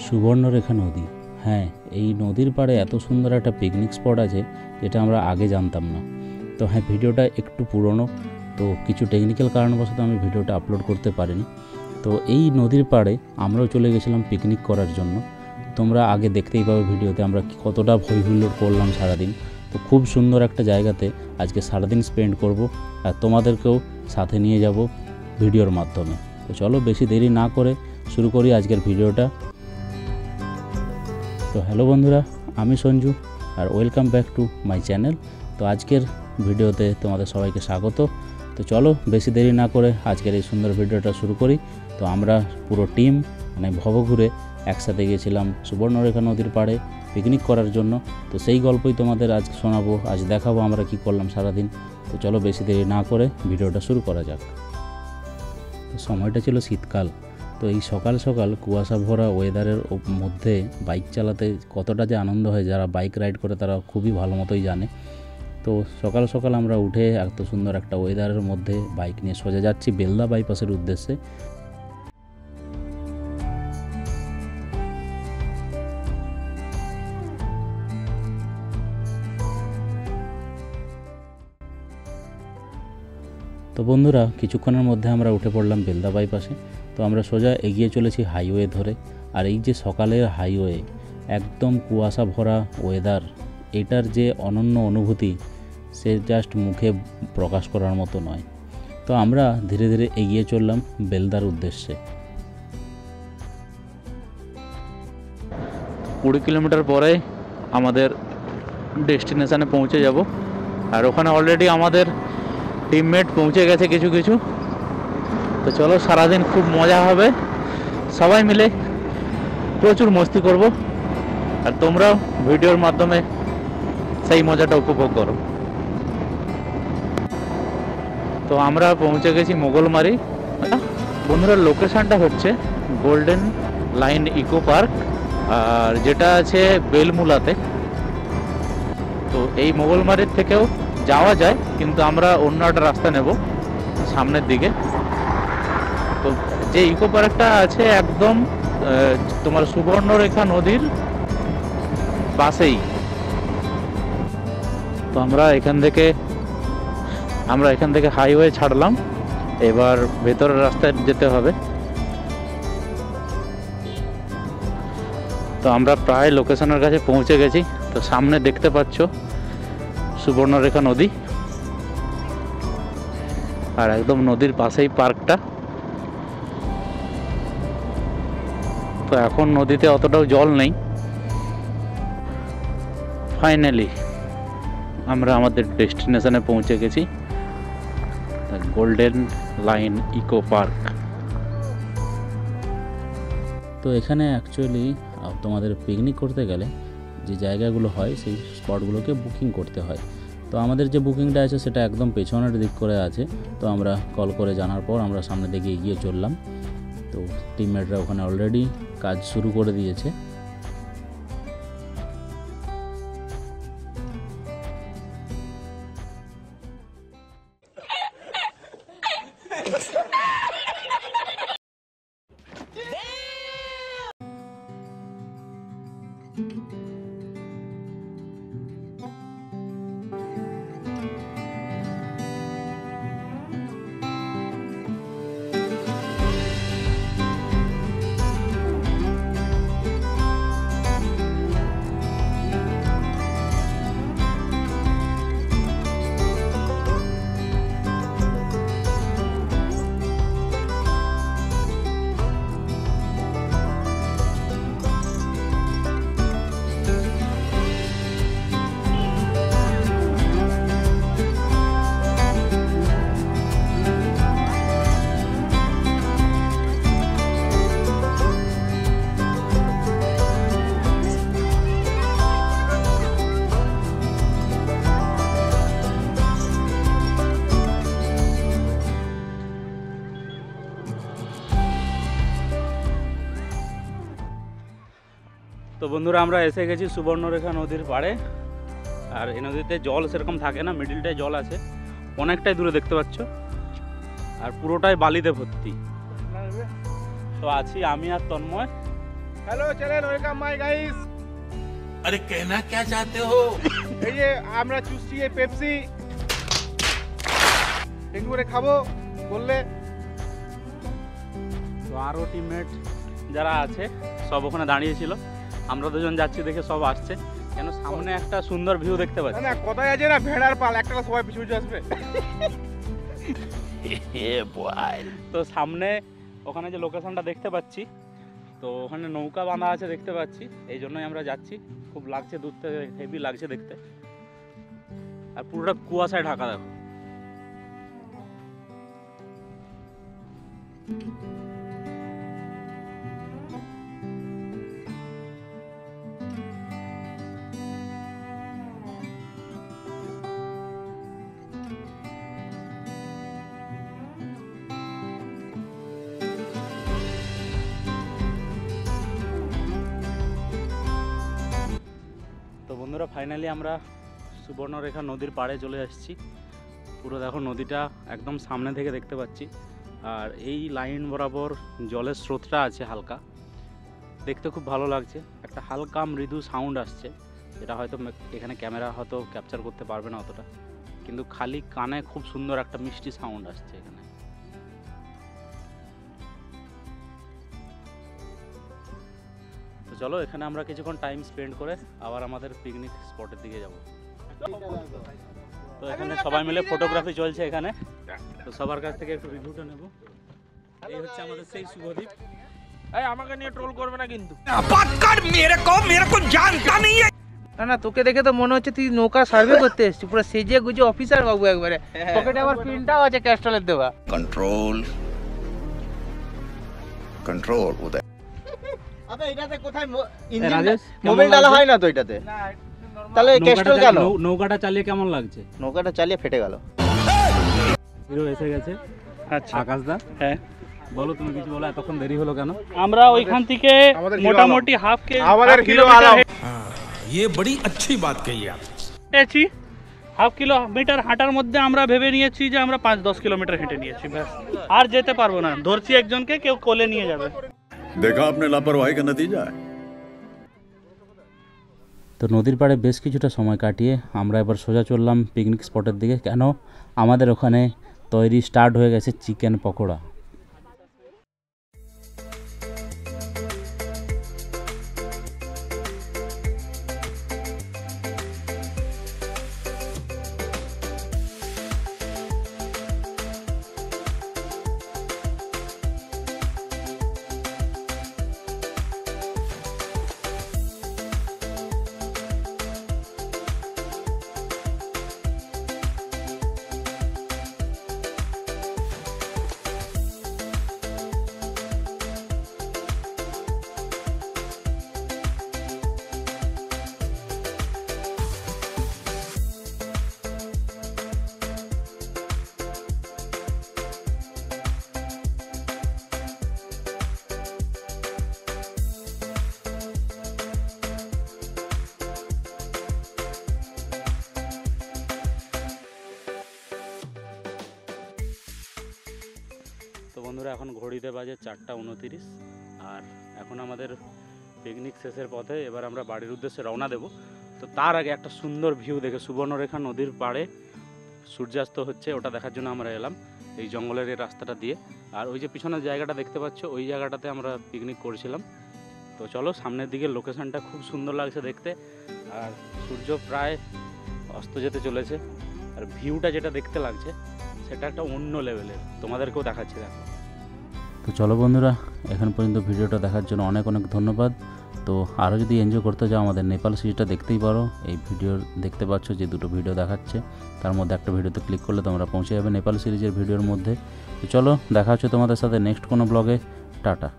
সুবর্ণরেখা নদী, হ্যাঁ, এই নদীর পাড়ে এত সুন্দর একটা পিকনিক স্পট আছে যেটা আমরা আগে জানতাম না। তো হ্যাঁ, ভিডিওটা একটু পুরনো, তো কিছু টেকনিক্যাল কারণবশত আমি ভিডিওটা আপলোড করতে পারিনি। তো এই নদীর পাড়ে আমরাও চলে গেছিলাম পিকনিক করার জন্য। তোমরা আগে দেখতেই পাবে ভিডিওতে আমরা কতটা হই হুল্লোড় করলাম সারাদিন। তো খুব সুন্দর একটা জায়গাতে আজকে সারাদিন স্পেন্ড করব, আর তোমাদেরকেও সাথে নিয়ে যাব ভিডিওর মাধ্যমে। তো চলো বেশি দেরি না করে শুরু করি আজকের ভিডিওটা। তো হ্যালো বন্ধুরা, আমি সঞ্জু আর welcome back to my channel. তো আজকের ভিডিওতে তোমাদের সবাইকে স্বাগত। তো চলো বেশি দেরি না করে আজকের এই সুন্দর ভিডিওটা শুরু করি। তো আমরা পুরো টিম মানে ভবঘুরে একসাথে গিয়েছিলাম সুবর্ণরেখা নদীর পাড়ে পিকনিক করার জন্য। তো সেই গল্পই তোমাদের আজ শোনাবো, আজ দেখাবো আমরা কি করলাম সারাদিন। তো চলো বেশি দেরি না করে ভিডিওটা শুরু করা যাক। তো সময়টা ছিল শীতকাল। তো এই সকাল সকাল কুয়াশা ভরা ওয়েদারের মধ্যে বাইক চালাতে কতটা যে আনন্দ হয়, যারা বাইক রাইড করে তারা খুবই ভালো মতোই জানে। তো সকাল সকাল আমরা উঠে এত সুন্দর একটা ওয়েদারের মধ্যে বাইক নিয়ে সোজা যাচ্ছি বেলদা বাইপাসের উদ্দেশ্যে। তো বন্ধুরা, কিছুক্ষণের মধ্যে আমরা উঠে পড়লাম বেলদা বাইপাসে। তো আমরা সোজা এগিয়ে চলেছি হাইওয়ে ধরে। আর এই যে সকালের হাইওয়ে, একদম কুয়াশা ভরা ওয়েদার, এটার যে অনন্য অনুভূতি সে জাস্ট মুখে প্রকাশ করার মতো নয়। তো আমরা ধীরে ধীরে এগিয়ে চললাম বেলদার উদ্দেশ্যে। 20 কিলোমিটার পরে আমাদের ডেস্টিনেশানে পৌঁছে যাব। আর ওখানে অলরেডি আমাদের টিমমেট পৌঁছে গেছে কিছু কিছু। তো চলো সারাদিন খুব মজা হবে, সবাই মিলে প্রচুর মস্তি করব, আর তোমরাও ভিডিওর মাধ্যমে সেই মজাটা উপভোগ করো। তো আমরা পৌঁছে গেছি মোগলমারি। বন্ধুরা, লোকেশানটা হচ্ছে গোল্ডেন লাইন ইকো পার্ক, আর যেটা আছে বেলমুলাতে। তো এই মোগলমারির থেকেও যাওয়া যায়, কিন্তু আমরা অন্য একটা রাস্তা নেব সামনের দিকে। তো যে ইকো পার্কটা আছে একদম তোমার সুবর্ণরেখা নদীর পাশেই। তো আমরা এখান থেকে হাইওয়ে ছাড়লাম, এবার ভেতরের রাস্তায় যেতে হবে। তো আমরা প্রায় লোকেশনের কাছে পৌঁছে গেছি। তো সামনে দেখতে পাচ্ছ সুবর্ণরেখা নদী, আর একদম নদীর পাশেই পার্কটা। তো এখন নদীতে অতটাও জল নেই। ফাইনালি আমরা আমাদের ডেস্টিনেশনে পৌঁছে গেছি, গোল্ডেন লাইন ইকো পার্ক। তো এখানে অ্যাকচুয়ালি তোমাদের পিকনিক করতে গেলে যে জায়গাগুলো হয় সেই স্পটগুলোকে বুকিং করতে হয়। তো আমাদের যে বুকিংটা আছে সেটা একদম পেছনের দিক করে আছে। তো আমরা কল করে জানার পর আমরা সামনের দিকে এগিয়ে চললাম। তো টিমমেটরা ওখানে অলরেডি কাজ শুরু করে দিয়েছে। তো বন্ধুরা, আমরা এসে গেছি সুবর্ণরেখা নদীর পাড়ে। আর এই নদীতে জল সেরকম থাকে না, মিডিলটায় জল আছে, অনেকটাই দূরে দেখতে পাচ্ছ, আর পুরোটাই বালিতে ভর্তি। তো আছি আমি আর Tanmoy. Hello channel welcome my guys. अरे कहना क्या चाहते हो? এই যে আমরা চুষছি এই পেপসি একটু করে খাবো বললে। তো আরও টিমমেট যারা আছে সব ওখানে দাঁড়িয়েছিল, আমরা দুজন যাচ্ছি দেখে সব আসছে, কেন সামনে একটা সুন্দর ভিউ দেখতে না পাচ্ছি। না কথায় আছে না, ভেড়ার পাল একটা সবাই পিছু পিছু আসবে। তো সামনে ওখানে যে লোকেশনটা দেখতে পাচ্ছি, তো ওখানে নৌকা বাঁধা আছে দেখতে পাচ্ছি, এই জন্যই আমরা যাচ্ছি। খুব লাগছে দূর থেকে, হেভি লাগছে দেখতে, আর পুরোটা কুয়াশায় ঢাকা দেখো। তো বন্ধুরা ফাইনালি আমরা সুবর্ণরেখা নদীর পাড়ে চলে আসছি। পুরো দেখো নদীটা একদম সামনে থেকে দেখতে পাচ্ছি, আর এই লাইন বরাবর জলের স্রোতটা আছে হালকা, দেখতে খুব ভালো লাগছে। একটা হালকা মৃদু সাউন্ড আসছে, যেটা হয়তো এখানে ক্যামেরা হয়তো ক্যাপচার করতে পারবে না অতটা, কিন্তু খালি কানে খুব সুন্দর একটা মিষ্টি সাউন্ড আসছে এখানে। তো চলো এখানে আমরা কিছুক্ষণ টাইম স্পেন্ড করে আবার আমাদের পিকনিক স্পটের দিকে যাব। তো এখানে সবাই মিলে ফটোগ্রাফি চলছে এখানে, তো সবার কাছ থেকে একটু রিভিউটা নেব। এই হচ্ছে আমাদের সেই শুভদীপ। এই আমাকে নিয়ে ট্রোল করবে না কিন্তু। मेरे को जानता नहीं है। না না তোকে দেখে তো মনে হচ্ছে তুই নৌকা সার্ভে করতে এসেছিস, পুরো সেজে গুজে অফিসার বাবু একবারে। পকেটে আবার প্রিন্টটাও আছে ক্যাস্টলের দেওয়া। कंट्रोल कंट्रोल उदय। আবে এটাতে কোথায় রাজেশ, মোবাইল ডালা হয় না তো এটাতে, তাহলে ক্যাস্টল কেন? নৌকাটা চালিয়ে কেমন লাগছে? নৌকাটা চালিয়ে ফেটে গেল। হিরো এসে গেছে। আচ্ছা আকাশদা, হ্যাঁ বলো তুমি কিছু বলো, এতক্ষণ দেরি হলো কেন? আমরা ওইখান থেকে আমাদের মোটামুটি আমাদের হিরো আলম। ये बड़ी अच्छी बात कही आप। হেঁটেছি, হাফ কিলোমিটার হাঁটার মধ্যে আমরা ভেবে নিয়েছি যে আমরা 5-10 কিলোমিটার হেঁটে নিয়েছি, ব্যাস আর যেতে পারবো না। ধরছি একজনকে, কেউ কোলে নিয়ে যাবে। देखा आपने लापरवाही का नतीजा है। তো নদীর পাড়ে বেশ কিছুটা সময় কাটিয়ে আমরা এবার সোজা চললাম পিকনিক স্পটের দিকে, কেন আমাদের ওখানে তৈরি স্টার্ট হয়ে গেছে চিকেন পকোড়া। তো বন্ধুরা এখন ঘড়িতে বাজে 4:29, আর এখন আমাদের পিকনিক শেষের পথে এবার আমরা বাড়ির উদ্দেশ্যে রওনা দেব। তো তার আগে একটা সুন্দর ভিউ দেখে, সুবর্ণরেখা নদীর পাড়ে সূর্যাস্ত হচ্ছে, ওটা দেখার জন্য আমরা এলাম এই জঙ্গলের এই রাস্তাটা দিয়ে। আর ওই যে পিছনের জায়গাটা দেখতে পাচ্ছ, ওই জায়গাটাতে আমরা পিকনিক করছিলাম। তো চলো সামনের দিকে, লোকেশনটা খুব সুন্দর লাগছে দেখতে, আর সূর্য প্রায় অস্ত যেতে চলেছে, আর ভিউটা যেটা দেখতে লাগছে সেটা একটা অন্য লেভেলের, তোমাদেরকেও দেখাচ্ছি দেখো। তো চলো বন্ধুরা, এখন পর্যন্ত ভিডিওটা দেখার জন্য অনেক অনেক ধন্যবাদ। তো আরও যদি এনজয় করতে চাও আমাদের নেপাল সিরিজটা দেখতেই পারো। এই ভিডিও দেখতে পাচ্ছ যে দুটো ভিডিও দেখাচ্ছে, তার মধ্যে একটা ভিডিওতে ক্লিক করলে তোমরা পৌঁছে যাবে নেপাল সিরিজের ভিডিওর মধ্যে। তো চলো দেখা হচ্ছে তোমাদের সাথে নেক্সট কোনো ব্লগে। টাটা।